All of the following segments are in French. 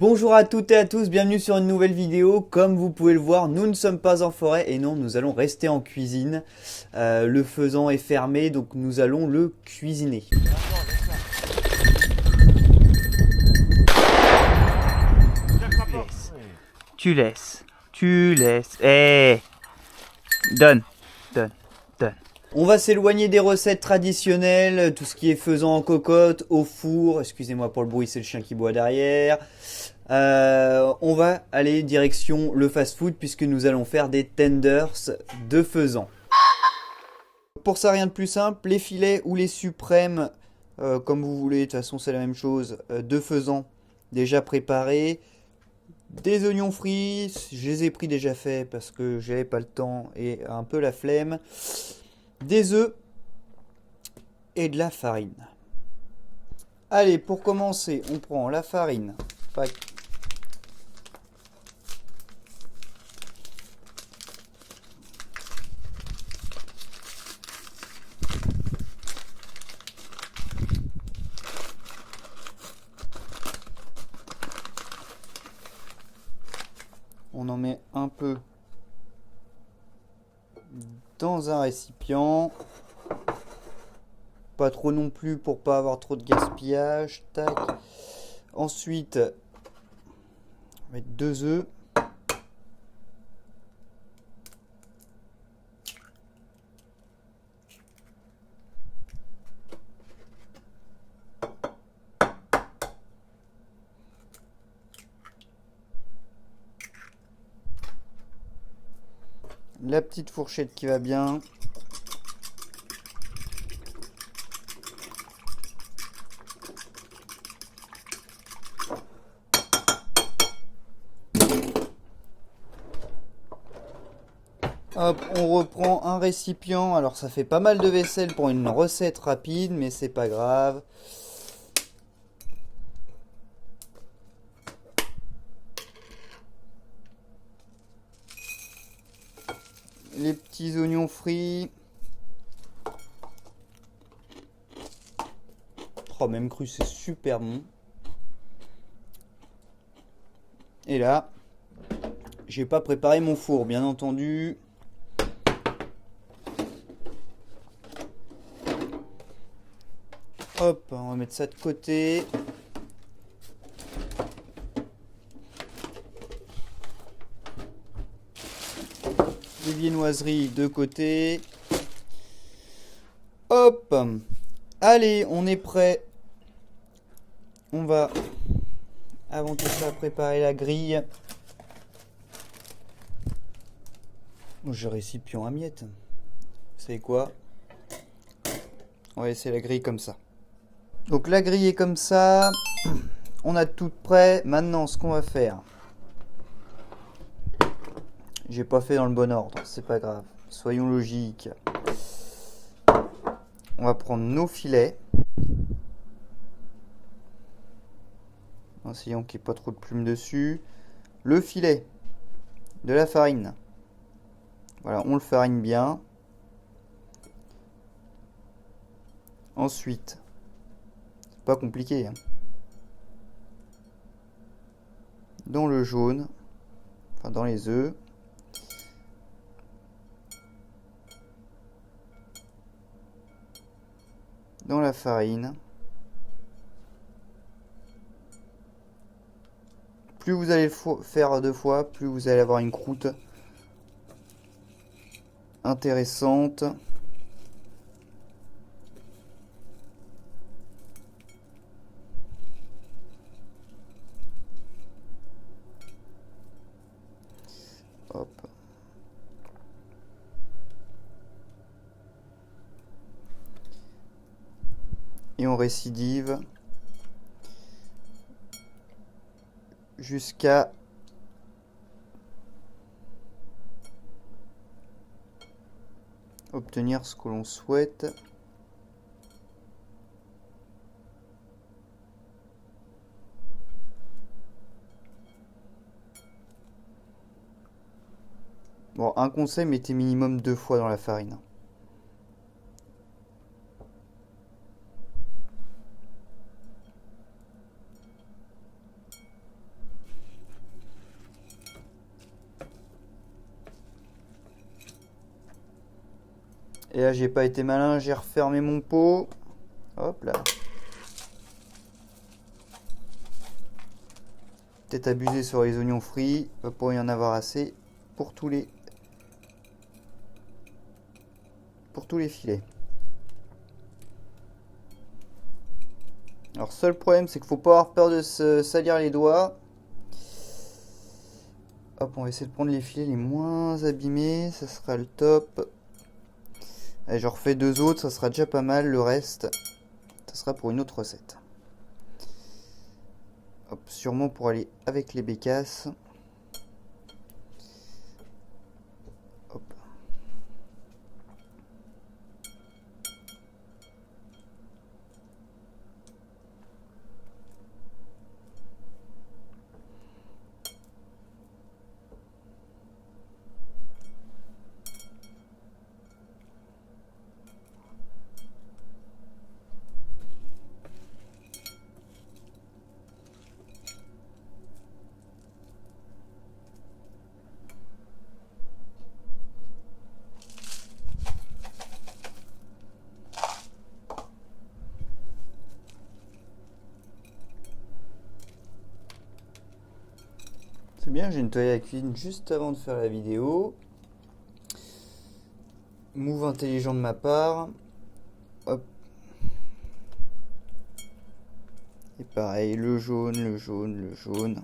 Bonjour à toutes et à tous, bienvenue sur une nouvelle vidéo. Comme vous pouvez le voir, nous ne sommes pas en forêt et non, nous allons rester en cuisine. Le faisan est fermé, donc nous allons le cuisiner. Tu laisses. Donne, donne, donne. On va s'éloigner des recettes traditionnelles, tout ce qui est faisan en cocotte, au four. Excusez-moi pour le bruit, c'est le chien qui boit derrière. On va aller direction le fast-food puisque nous allons faire des tenders de faisan. Pour ça, rien de plus simple, les filets ou les suprêmes, comme vous voulez, de toute façon c'est la même chose, de faisan déjà préparés. Des oignons frits, je les ai pris déjà faits parce que j'avais pas le temps et un peu la flemme. Des œufs et de la farine. Allez, pour commencer, on prend la farine. Pack. On en met un peu dans un récipient. Pas trop non plus pour pas avoir trop de gaspillage. Tac. Ensuite, on va mettre 2 œufs. La petite fourchette qui va bien. Hop, on reprend un récipient. Alors ça fait pas mal de vaisselle pour une recette rapide, mais c'est pas grave. Les petits oignons frits. Oh, même cru, c'est super bon. Et là, j'ai pas préparé mon four, bien entendu. Hop, on va mettre ça de côté. Les viennoiseries de côté. Hop. Allez, on est prêt. On va, avant tout ça, préparer la grille. Oh, j'ai récipient à miettes. Vous savez quoi? On va laisser la grille comme ça. Donc la grille est comme ça. On a tout prêt. Maintenant, ce qu'on va faire. J'ai pas fait dans le bon ordre, c'est pas grave. Soyons logiques. On va prendre nos filets. En essayant qu'il n'y ait pas trop de plumes dessus. Le filet. De la farine. Voilà, on le farine bien. Ensuite, c'est pas compliqué, hein. Dans le jaune, enfin dans les œufs. Dans la farine. Plus vous allez faire 2 fois, plus vous allez avoir une croûte intéressante. Hop. Et on récidive jusqu'à obtenir ce que l'on souhaite. Bon, un conseil, mettez minimum 2 fois dans la farine. Et là, j'ai pas été malin, j'ai refermé mon pot. Hop là. Peut-être abusé sur les oignons frits, pas pour y en avoir assez pour tous les filets. Alors seul problème, c'est qu'il faut pas avoir peur de se salir les doigts. Hop, on va essayer de prendre les filets les moins abîmés, ça sera le top. Allez, j'en refais 2 autres, ça sera déjà pas mal. Le reste, ça sera pour une autre recette. Hop, sûrement pour aller avec les bécasses. Hop. C'est bien, j'ai nettoyé la cuisine juste avant de faire la vidéo. Move intelligent de ma part. Hop. Et pareil, le jaune, le jaune, le jaune.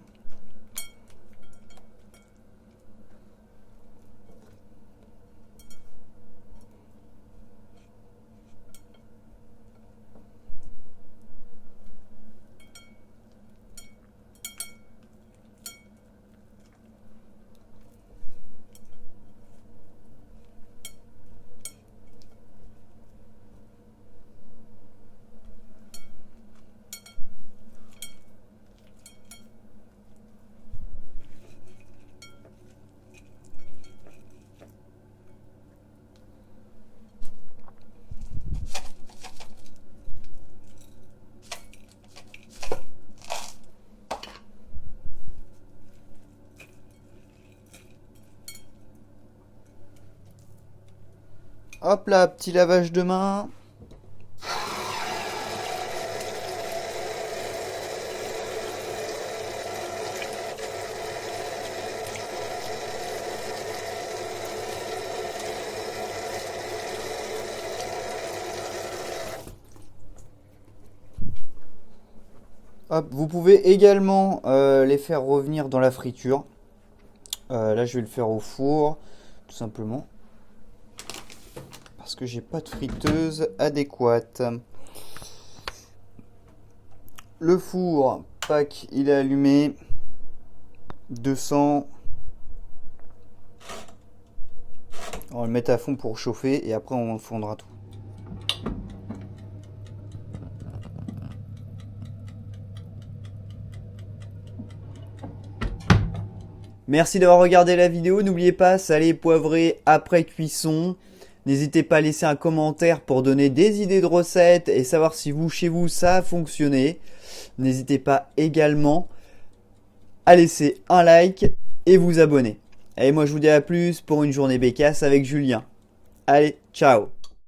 Hop là, petit lavage de main. Hop, vous pouvez également les faire revenir dans la friture. Là, je vais le faire au four, tout simplement. Parce que j'ai pas de friteuse adéquate. Le four, pack, il est allumé. 200. On va le mettre à fond pour chauffer et après on fondra tout. Merci d'avoir regardé la vidéo. N'oubliez pas, salé poivré après cuisson. N'hésitez pas à laisser un commentaire pour donner des idées de recettes et savoir si chez vous, ça a fonctionné. N'hésitez pas également à laisser un like et vous abonner. Et moi, je vous dis à plus pour une journée bécasse avec Julien. Allez, ciao!